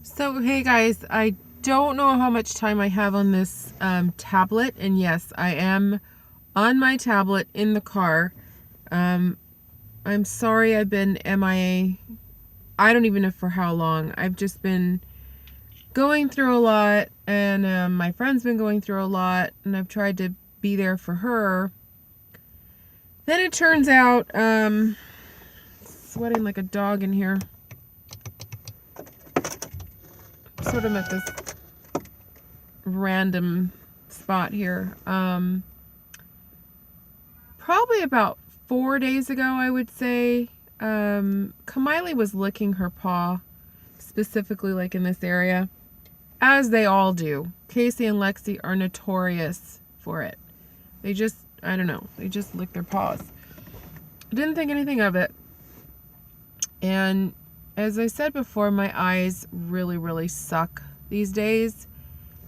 So, hey guys, I don't know how much time I have on this tablet, and yes, I am on my tablet in the car. I'm sorry I've been MIA. I don't even know for how long. I've just been going through a lot, and my friend's been going through a lot, and I've tried to be there for her. Then it turns out, sweating like a dog in here. Sort of at this random spot here. Probably about 4 days ago, I would say, Kamiley was licking her paw, specifically like in this area, as they all do. Casey and Lexi are notorious for it. They just, I don't know, they just lick their paws. I didn't think anything of it. And as I said before, my eyes really suck these days.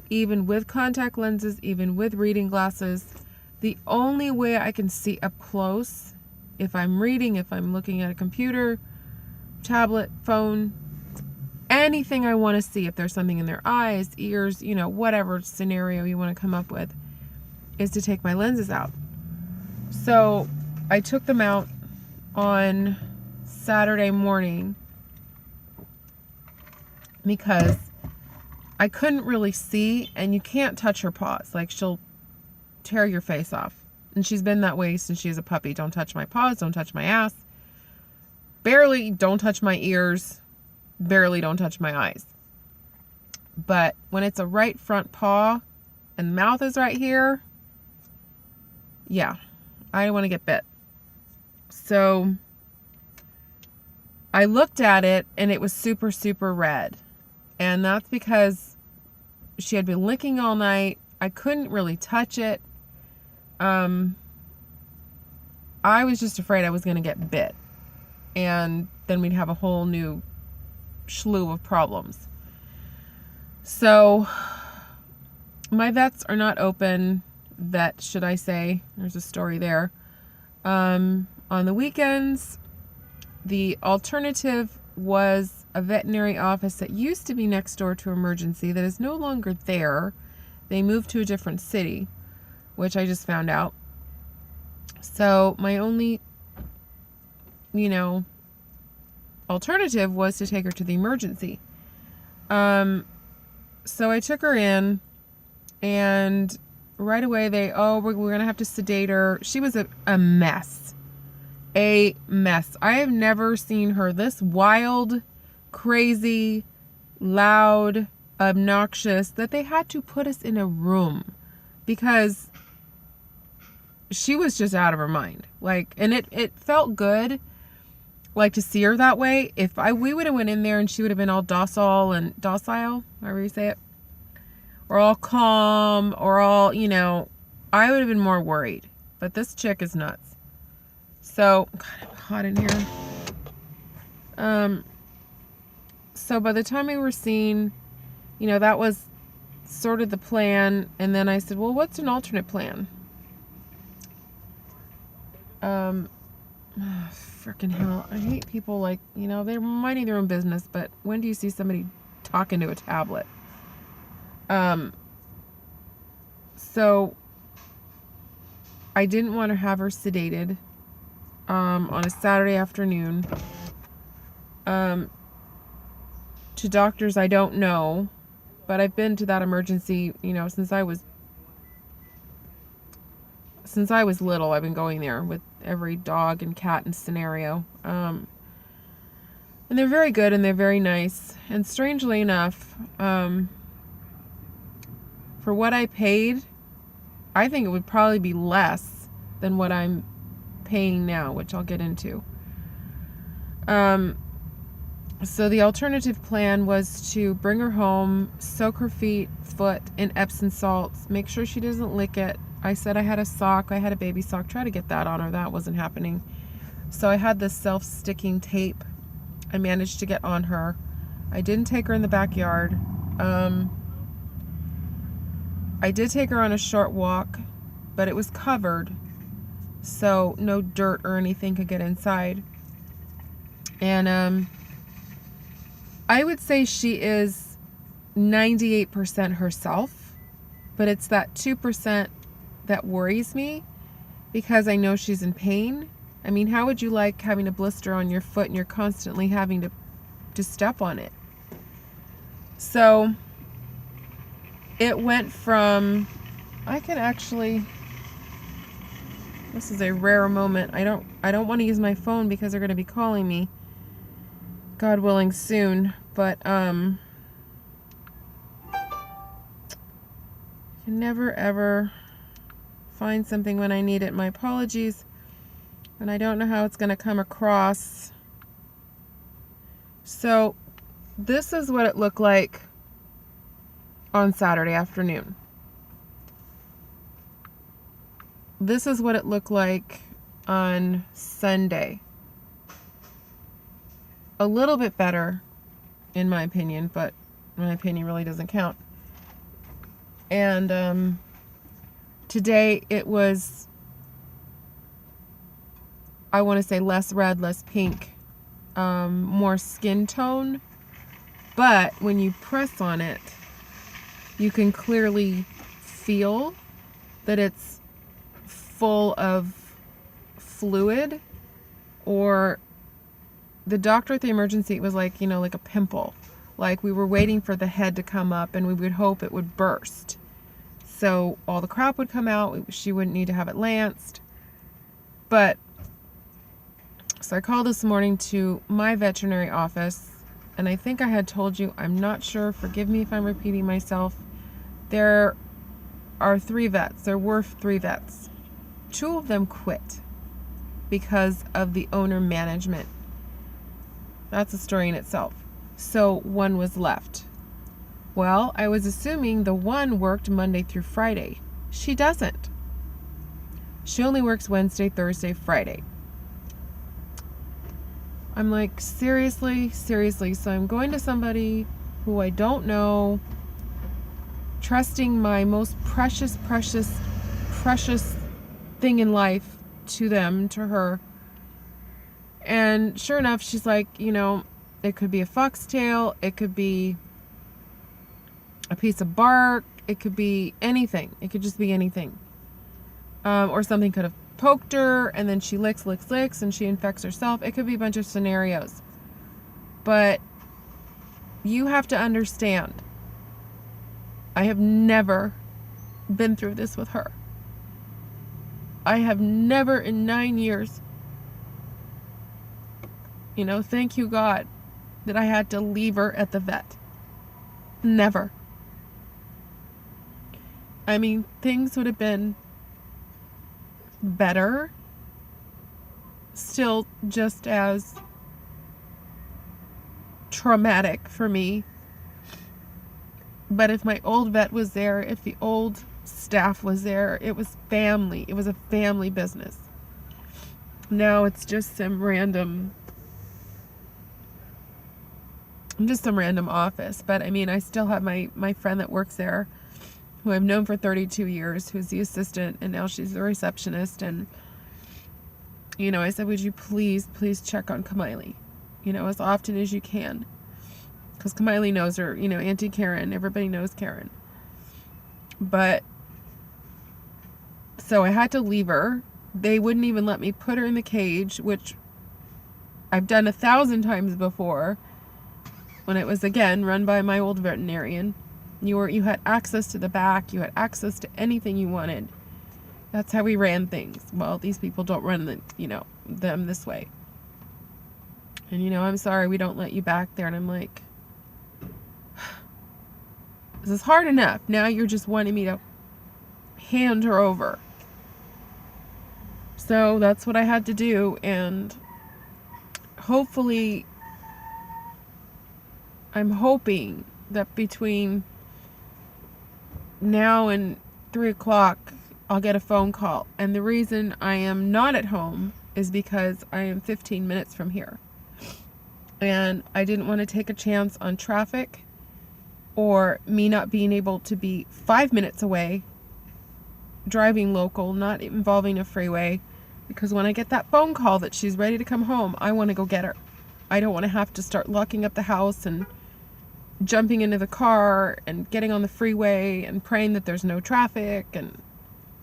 Even with contact lenses, even with reading glasses, the only way I can see up close, if I'm reading, if I'm looking at a computer, tablet, phone, anything I want to see, if there's something in their eyes, ears, you know, whatever scenario you want to come up with, is to take my lenses out. So I took them out on Saturday morning because I couldn't really see, and you can't touch her paws. Like, she'll tear your face off. And she's been that way since she was a puppy. Don't touch my paws, don't touch my ass. Barely don't touch my ears. Barely don't touch my eyes. But when it's a right front paw and the mouth is right here, yeah, I don't want to get bit. So I looked at it and it was super red. And that's because she had been licking all night. I couldn't really touch it. I was just afraid I was going to get bit. And then we'd have a whole new slew of problems. So my vets are not open. Vet, should I say. There's a story there. On the weekends, the alternative was a veterinary office that used to be next door to emergency that is no longer there. They moved to a different city, which I just found out. So my only, alternative was to take her to the emergency. So I took her in, and right away we're going to have to sedate her. She was a mess. A mess. I have never seen her this wild, crazy, loud, obnoxious, that they had to put us in a room because she was just out of her mind. Like, and it felt good, like, to see her that way. If we would have went in there and she would have been all docile, however you say it, or all calm, or all, I would have been more worried. But this chick is nuts. So, God, it's hot in here. So by the time we were seen, that was sort of the plan. And then I said, well, what's an alternate plan? Freaking hell. I hate people like, they're minding their own business, but when do you see somebody talking to a tablet? So I didn't want to have her sedated, on a Saturday afternoon, to doctors I don't know, but I've been to that emergency, since I was little. I've been going there with every dog and cat and scenario. And they're very good and they're very nice. And strangely enough, for what I paid, I think it would probably be less than what I'm paying now, which I'll get into. So the alternative plan was to bring her home, soak her foot in Epsom salts, make sure she doesn't lick it. I said I had a sock, I had a baby sock, try to get that on her. That wasn't happening. So I had this self-sticking tape I managed to get on her. I didn't take her in the backyard. I did take her on a short walk, but it was covered, so no dirt or anything could get inside. And I would say she is 98% herself, but it's that 2% that worries me because I know she's in pain. I mean, how would you like having a blister on your foot and you're constantly having to step on it? So it went from, I can actually, this is a rare moment. I don't want to use my phone because they're going to be calling me, God willing, soon. But you can never ever find something when I need it. My apologies. And I don't know how it's going to come across. So this is what it looked like on Saturday afternoon. This is what it looked like on Sunday. A little bit better, in my opinion, but my opinion really doesn't count. And today it was, I want to say, less red, less pink, more skin tone. But when you press on it, you can clearly feel that it's full of fluid, or the doctor at the emergency, it was like, like a pimple. Like we were waiting for the head to come up and we would hope it would burst. So all the crap would come out. She wouldn't need to have it lanced. But, so I called this morning to my veterinary office, and I think I had told you, I'm not sure, forgive me if I'm repeating myself. There are 3 vets. There were 3 vets. 2 of them quit because of the owner management. That's a story in itself. So 1 was left. Well, I was assuming the 1 worked Monday through Friday. She doesn't. She only works Wednesday, Thursday, Friday. I'm like, seriously? So I'm going to somebody who I don't know, trusting my most precious thing in life to them, to her. And sure enough, she's like, it could be a foxtail, it could be a piece of bark, it could be anything. It could just be anything. Or something could have poked her, and then she licks, and she infects herself. It could be a bunch of scenarios. But you have to understand, I have never been through this with her. I have never in 9 years, thank you God, that I had to leave her at the vet. Never. I mean, things would have been better, still just as traumatic for me. But if my old vet was there, if the old staff was there, it was family. It was a family business. Now it's just some random office. But I mean, I still have my friend that works there, who I've known for 32 years, who's the assistant, and now she's the receptionist. And, I said, would you please check on Kamiley, as often as you can. Because Kamiley knows her, Auntie Karen, everybody knows Karen. But, so I had to leave her. They wouldn't even let me put her in the cage, which I've done 1,000 times before, when it was, again, run by my old veterinarian. You had access to the back. You had access to anything you wanted. That's how we ran things. Well, these people don't run them this way. And I'm sorry, we don't let you back there. And I'm like, this is hard enough. Now you're just wanting me to hand her over. So that's what I had to do. And hopefully, I'm hoping that between now and 3 o'clock, I'll get a phone call. And the reason I am not at home is because I am 15 minutes from here. And I didn't want to take a chance on traffic or me not being able to be 5 minutes away, driving local, not involving a freeway. Because when I get that phone call that she's ready to come home, I want to go get her. I don't want to have to start locking up the house and jumping into the car and getting on the freeway and praying that there's no traffic and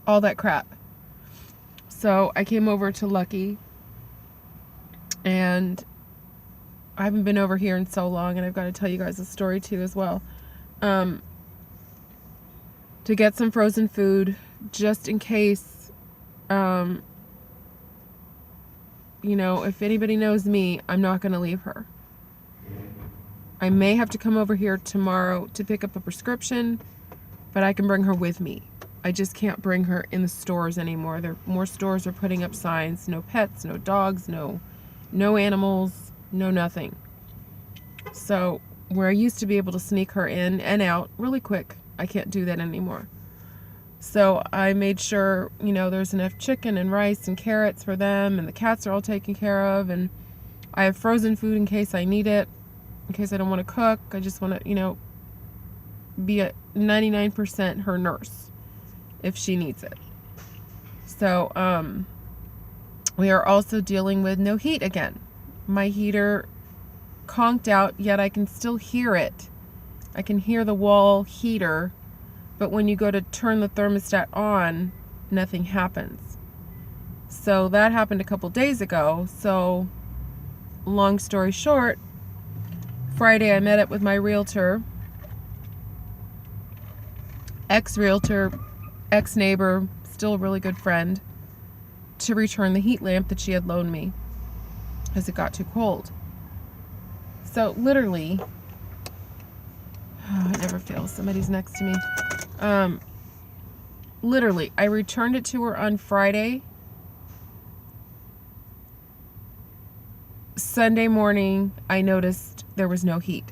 all that crap. So I came over to Lucky, and I haven't been over here in so long, and I've got to tell you guys a story too as well. To get some frozen food just in case, you know, if anybody knows me, I'm not going to leave her. I may have to come over here tomorrow to pick up a prescription, but I can bring her with me. I just can't bring her in the stores anymore. More stores are putting up signs, no pets, no dogs, no animals, no nothing. So where I used to be able to sneak her in and out really quick, I can't do that anymore. So I made sure, you know, there's enough chicken and rice and carrots for them, and the cats are all taken care of, and I have frozen food in case I need it, in case I don't want to cook. I just want to, you know, be a 99% her nurse if she needs it. So we are also dealing with no heat again. My heater conked out, yet I can still hear it. I can hear the wall heater, but when you go to turn the thermostat on, nothing happens. So that happened a couple days ago. So long story short, Friday I met up with my realtor, ex-realtor, ex-neighbor, still a really good friend, to return the heat lamp that she had loaned me as it got too cold. So literally, oh, it never fails, somebody's next to me. Literally, I returned it to her on Friday. Sunday morning, I noticed there was no heat.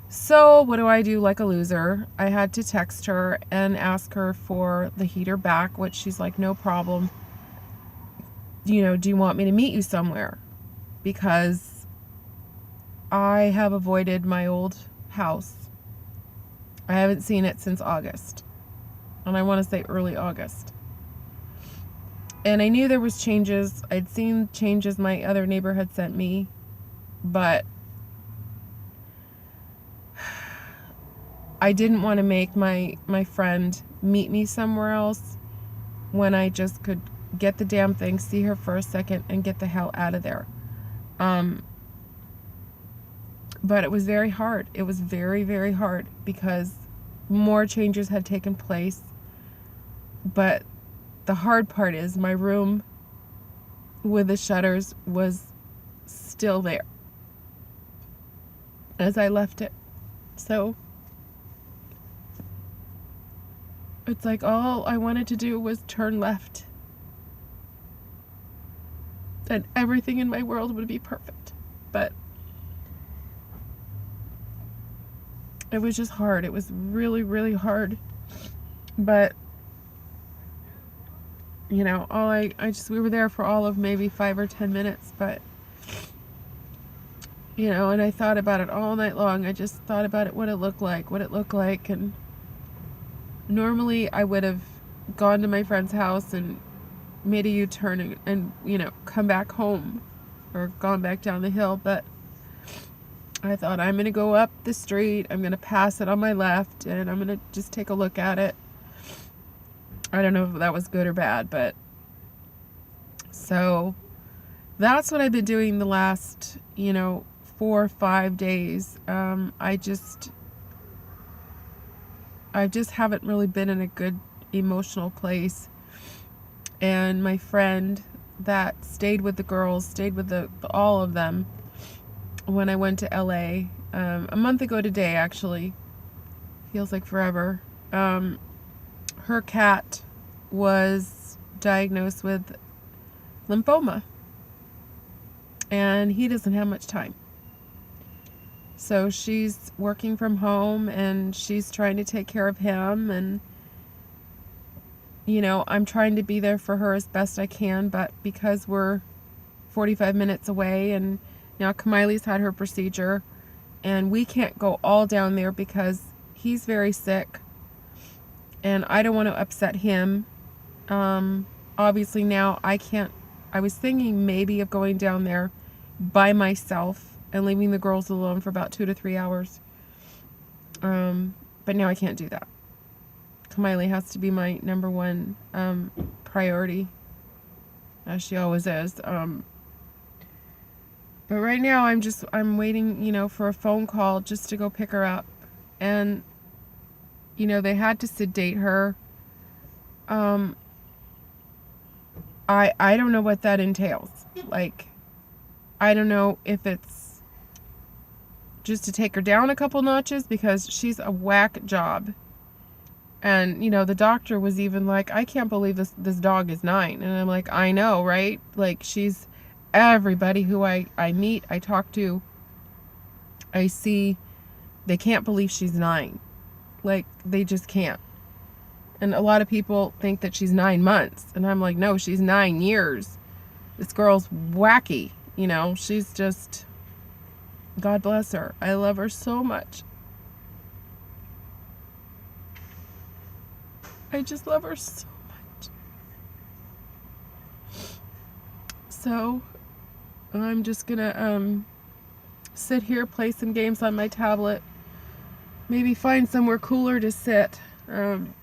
So what do I do like a loser? I had to text her and ask her for the heater back, which she's like, no problem. You know, do you want me to meet you somewhere? Because I have avoided my old house. I haven't seen it since August. And I want to say early August. And I knew there was changes. I'd seen changes my other neighbor had sent me. But I didn't want to make my friend meet me somewhere else when I just could get the damn thing, see her for a second, and get the hell out of there. But it was very hard. It was very, very hard because more changes had taken place. But the hard part is my room with the shutters was still there as I left it. So it's like all I wanted to do was turn left, and everything in my world would be perfect. But it was just hard. It was really, really hard. But you know, we were there for all of maybe 5 or 10 minutes, but you know, and I thought about it all night long. I just thought about it, what it looked like, and normally I would have gone to my friend's house and made a U-turn and you know, come back home or gone back down the hill, but I thought I'm going to go up the street, I'm going to pass it on my left, and I'm going to just take a look at it. I don't know if that was good or bad, but so that's what I've been doing the last, you know, 4 or 5 days. I just haven't really been in a good emotional place. And my friend that stayed with the girls, stayed with all of them when I went to LA, a month ago today, actually. Feels like forever. Her cat was diagnosed with lymphoma, and he doesn't have much time. So she's working from home, and she's trying to take care of him, and you know, I'm trying to be there for her as best I can, but because we're 45 minutes away, and now Kamiley's had her procedure, and we can't go all down there because he's very sick, and I don't want to upset him. Obviously now I can't. I was thinking maybe of going down there by myself and leaving the girls alone for about 2 to 3 hours. But now I can't do that. Kamiley has to be my number one priority, as she always is. But right now I'm waiting, you know, for a phone call just to go pick her up. And, you know, they had to sedate her. I don't know what that entails. Like, I don't know if it's just to take her down a couple notches, because she's a whack job. And, you know, the doctor was even like, I can't believe this dog is 9. And I'm like, I know, right? Like, she's everybody who I meet, I talk to, I see, they can't believe she's 9. Like, they just can't. And a lot of people think that she's 9 months. And I'm like, no, she's 9 years. This girl's wacky. You know, she's just, God bless her. I love her so much. I just love her so much. So, I'm just gonna sit here, play some games on my tablet. Maybe find somewhere cooler to sit. And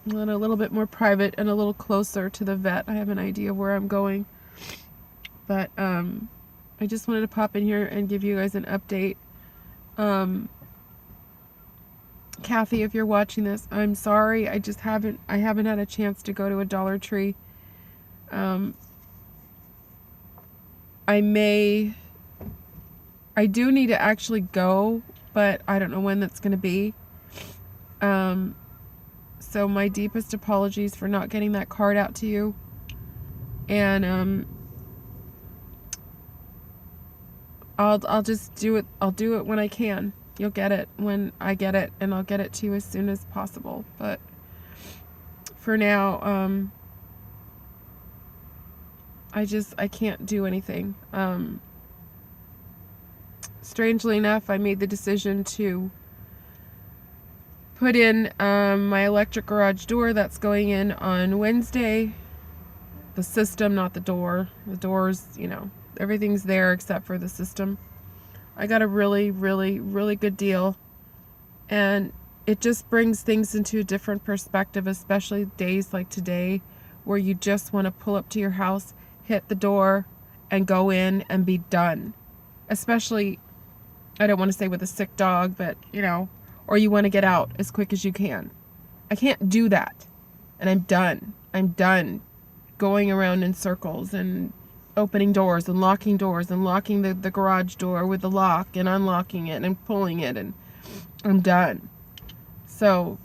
a little bit more private and a little closer to the vet. I have an idea where I'm going. But I just wanted to pop in here and give you guys an update. Kathy, if you're watching this, I'm sorry. I haven't had a chance to go to a Dollar Tree. I do need to actually go, but I don't know when that's going to be. So my deepest apologies for not getting that card out to you. And I'll just do it. I'll do it when I can. You'll get it when I get it, and I'll get it to you as soon as possible. But for now, I can't do anything. Strangely enough, I made the decision to put in my electric garage door that's going in on Wednesday. The system, not the door. The doors, you know, everything's there except for the system. I got a really, really, really good deal. And it just brings things into a different perspective, especially days like today, where you just want to pull up to your house, hit the door, and go in and be done. Especially, I don't want to say with a sick dog, but, you know, or you want to get out as quick as you can. I can't do that. And I'm done. I'm done going around in circles and opening doors and locking the garage door with the lock and unlocking it and pulling it, and I'm done. So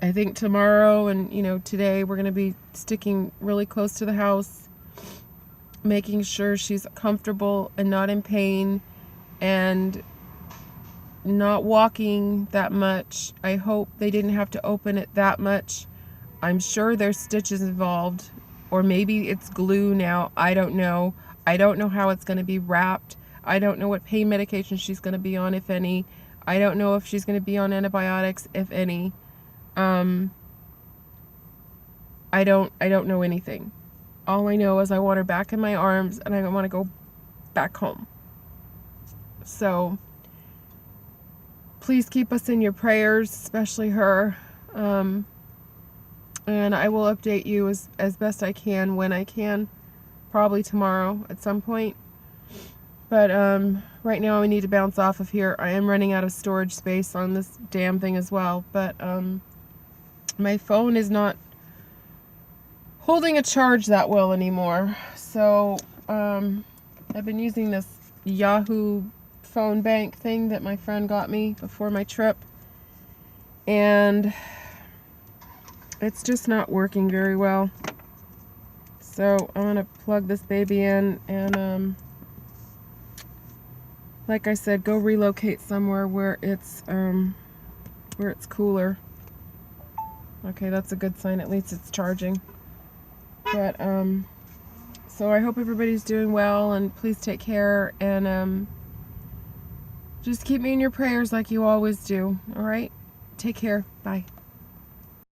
I think tomorrow and, you know, today we're going to be sticking really close to the house, making sure she's comfortable and not in pain and not walking that much. I hope they didn't have to open it that much. I'm sure there's stitches involved, or maybe it's glue now. I don't know. I don't know how it's going to be wrapped. I don't know what pain medication she's going to be on, if any. I don't know if she's going to be on antibiotics, if any. I don't know anything. All I know is I want her back in my arms and I want to go back home. So please keep us in your prayers, especially her. And I will update you as best I can when I can. Probably tomorrow at some point. But right now I need to bounce off of here. I am running out of storage space on this damn thing as well. But my phone is not holding a charge that well anymore. So I've been using this Yahoo phone bank thing that my friend got me before my trip. And it's just not working very well. So I'm going to plug this baby in and like I said, go relocate somewhere where it's cooler. Okay, that's a good sign. At least it's charging. But so I hope everybody's doing well, and please take care, and just keep me in your prayers like you always do. All right? Take care. Bye.